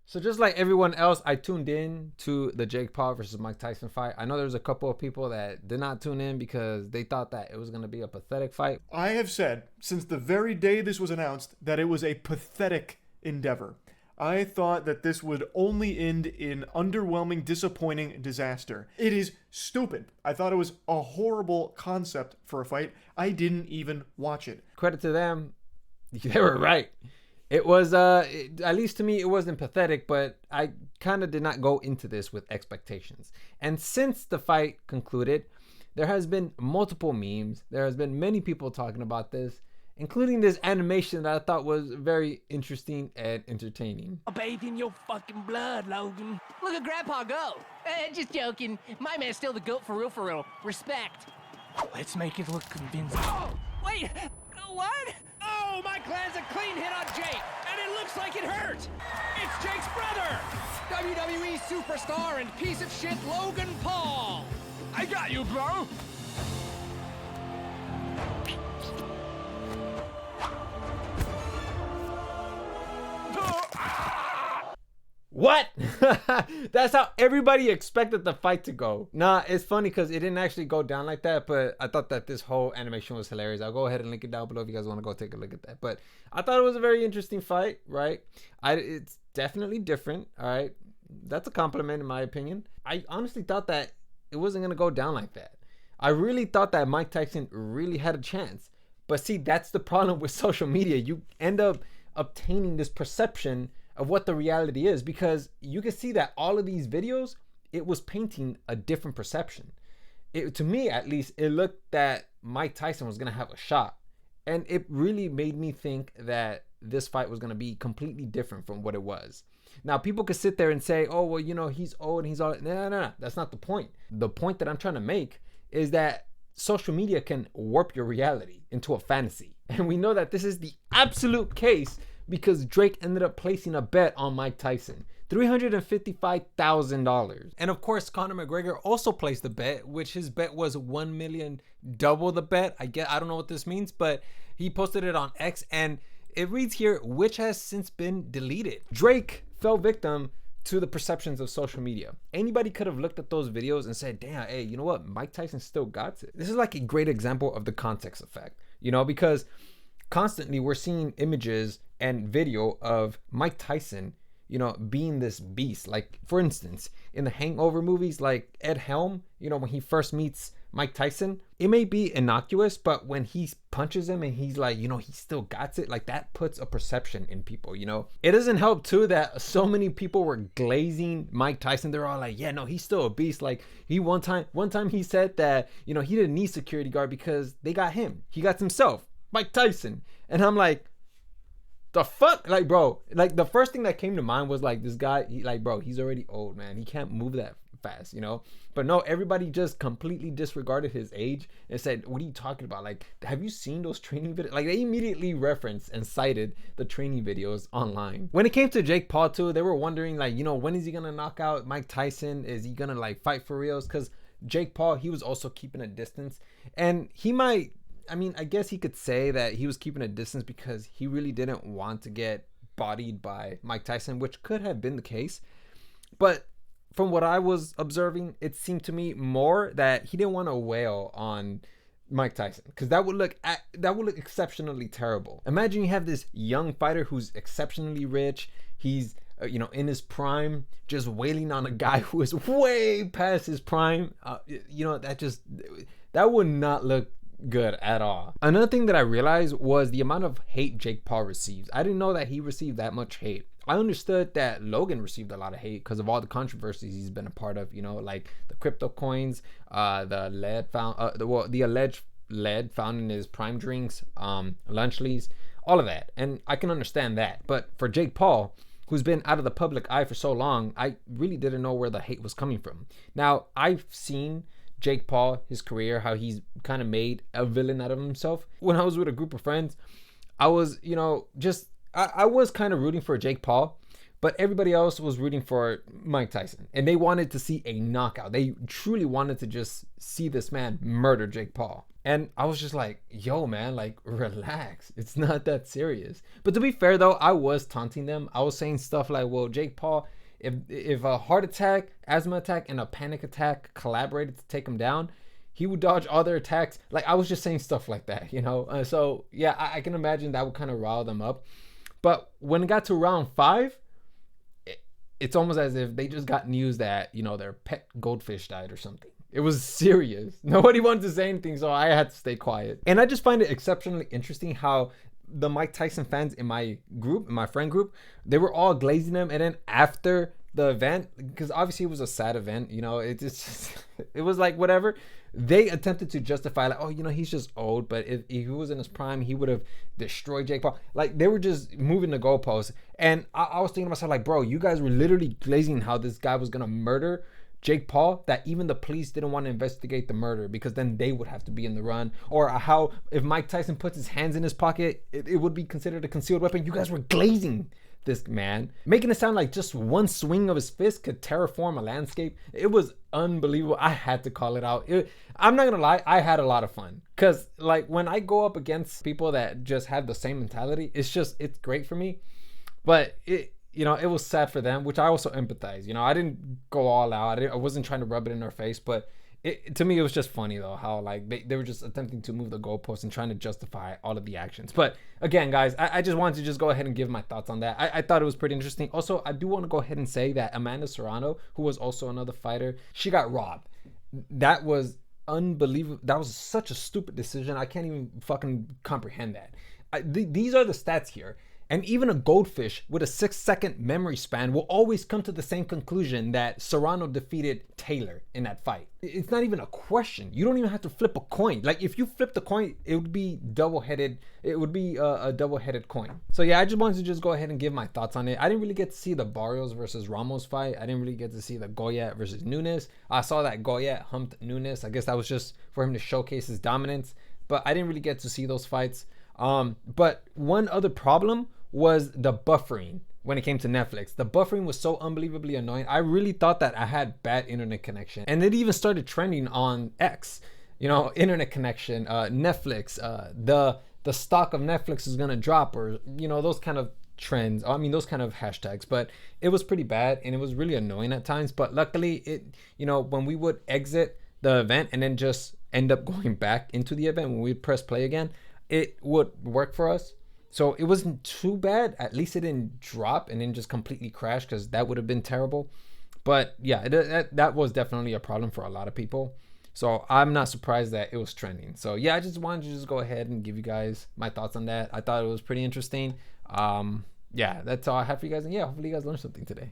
So just like everyone else, I tuned in to the Jake Paul versus Mike Tyson fight. I know there's a couple of people that did not tune in because they thought that it was going to be a pathetic fight. I have said since the very day this was announced that it was a pathetic endeavor. I thought that this would only end in underwhelming, disappointing disaster. It is stupid. I thought it was a horrible concept for a fight. I didn't even watch it. Credit to them. They were right. It was, at least to me, it wasn't pathetic, but I kind of did not go into this with expectations. And since the fight concluded, there has been multiple memes. There has been many people talking about this, including this animation that I thought was very interesting and entertaining. I'll bathe in your fucking blood, Logan. Look at Grandpa go. Just joking. My man's still the GOAT for real, for real. Respect. Let's make it look convincing. Oh, wait, what? Oh, Mike lands a clean hit on Jake, and it looks like it hurt. It's Jake's brother, WWE superstar and piece of shit Logan Paul. I got you, bro. What? That's how everybody expected the fight to go. Nah, it's funny because it didn't actually go down like that, but I thought that this whole animation was hilarious. I'll go ahead and link it down below if you guys want to go take a look at that. But I thought it was a very interesting fight, right? It's definitely different, all right? That's a compliment in my opinion. I honestly thought that it wasn't going to go down like that. I really thought that Mike Tyson really had a chance. But see, that's the problem with social media. You end up obtaining this perception of what the reality is, because you can see that all of these videos, it was painting a different perception. To me, at least, it looked that Mike Tyson was going to have a shot. And it really made me think that this fight was going to be completely different from what it was. Now, people could sit there and say, oh, well, you know, he's old and he's all... No. That's not the point. The point that I'm trying to make is that social media can warp your reality into a fantasy. And we know that this is the absolute case because Drake ended up placing a bet on Mike Tyson. $355,000. And of course, Conor McGregor also placed a bet, which his bet was 1 million, double the bet. I don't know what this means, but he posted it on X and it reads here, which has since been deleted. Drake fell victim to the perceptions of social media. Anybody could have looked at those videos and said, damn, hey, you know what? Mike Tyson still got it. This is like a great example of the context effect, you know, because constantly we're seeing images and video of Mike Tyson, you know, being this beast. Like, for instance, in the Hangover movies, like Ed Helm, you know, when he first meets Mike Tyson, it may be innocuous, but when he punches him and he's like, you know, he still got it, like that puts a perception in people, you know. It doesn't help too that so many people were glazing Mike Tyson. They're all like, yeah, no, he's still a beast. Like one time he said that, you know, he didn't need security guard because they got him. He got himself, Mike Tyson. And I'm like, the fuck? Like, bro, like the first thing that came to mind was like, this guy, bro, he's already old, man. He can't move that fast, you know. But no, everybody just completely disregarded his age and said, what are you talking about? Like, have you seen those training videos? Like, they immediately referenced and cited the training videos online. When it came to Jake Paul too, they were wondering, like, you know, when is he gonna knock out Mike Tyson? Is he gonna like fight for reals? Because Jake Paul, he was also keeping a distance, and he might, I mean, I guess he could say that he was keeping a distance because he really didn't want to get bodied by Mike Tyson, which could have been the case. But from what I was observing, it seemed to me more that he didn't want to wail on Mike Tyson, because that would look exceptionally terrible. Imagine you have this young fighter who's exceptionally rich. He's you know, in his prime, just wailing on a guy who is way past his prime. You know, that would not look good at all. Another thing that I realized was the amount of hate Jake Paul receives. I didn't know that he received that much hate. I understood that Logan received a lot of hate because of all the controversies he's been a part of, you know, like the crypto coins, the alleged lead found in his prime drinks, Lunchleys, all of that. And I can understand that. But for Jake Paul, who's been out of the public eye for so long, I really didn't know where the hate was coming from. Now, I've seen Jake Paul, his career, how he's kind of made a villain out of himself. When I was with a group of friends, I was, you know, I was kind of rooting for Jake Paul, but everybody else was rooting for Mike Tyson. And they wanted to see a knockout. They truly wanted to just see this man murder Jake Paul. And I was just like, yo, man, like, relax. It's not that serious. But to be fair, though, I was taunting them. I was saying stuff like, well, Jake Paul, if a heart attack, asthma attack, and a panic attack collaborated to take him down, he would dodge all their attacks. Like, I was just saying stuff like that, you know? So, yeah, I can imagine that would kind of rile them up. But when it got to round 5, it's almost as if they just got news that, you know, their pet goldfish died or something. It was serious. Nobody wanted to say anything, so I had to stay quiet. And I just find it exceptionally interesting how the Mike Tyson fans in my group, in my friend group, they were all glazing him. And then after the event, because obviously it was a sad event, you know, it just, it was like whatever. They attempted to justify, like, oh, you know, he's just old, but if he was in his prime, he would have destroyed Jake Paul. Like, they were just moving the goalposts. And I was thinking to myself, like, bro, you guys were literally glazing how this guy was going to murder Jake Paul, that even the police didn't want to investigate the murder because then they would have to be in the run. Or how if Mike Tyson puts his hands in his pocket, it would be considered a concealed weapon. You guys were glazing this man, making it sound like just one swing of his fist could terraform a landscape. It was unbelievable. I had to call it out. I'm not gonna lie, I had a lot of fun because, like, when I go up against people that just have the same mentality, it's great for me. But you know, it was sad for them, which I also empathize. You know, I didn't go all out. I wasn't trying to rub it in their face, but to me, it was just funny though, how like they were just attempting to move the goalposts and trying to justify all of the actions. But again, guys, I just wanted to just go ahead and give my thoughts on that. I thought it was pretty interesting. Also, I do want to go ahead and say that Amanda Serrano, who was also another fighter, she got robbed. That was unbelievable. That was such a stupid decision. I can't even fucking comprehend that. These are the stats here. And even a goldfish with a 6-second memory span will always come to the same conclusion that Serrano defeated Taylor in that fight. It's not even a question. You don't even have to flip a coin. Like, if you flip the coin, it would be double-headed. It would be a double-headed coin. So yeah, I just wanted to just go ahead and give my thoughts on it. I didn't really get to see the Barrios versus Ramos fight. I didn't really get to see the Goyet versus Nunes. I saw that Goyet humped Nunes. I guess that was just for him to showcase his dominance. But I didn't really get to see those fights. But one other problem was the buffering when it came to Netflix. The buffering was so unbelievably annoying. I really thought that I had bad internet connection. And it even started trending on X. You know, internet connection, Netflix, the stock of Netflix is gonna drop, or, you know, those kind of trends. I mean, those kind of hashtags. But it was pretty bad and it was really annoying at times. But luckily, you know, when we would exit the event and then just end up going back into the event, when we'd press play again, it would work for us. So it wasn't too bad. At least it didn't drop and then just completely crash, because that would have been terrible. But yeah, that was definitely a problem for a lot of people. So I'm not surprised that it was trending. So yeah, I just wanted to just go ahead and give you guys my thoughts on that. I thought it was pretty interesting. Yeah, that's all I have for you guys. And yeah, hopefully you guys learned something today.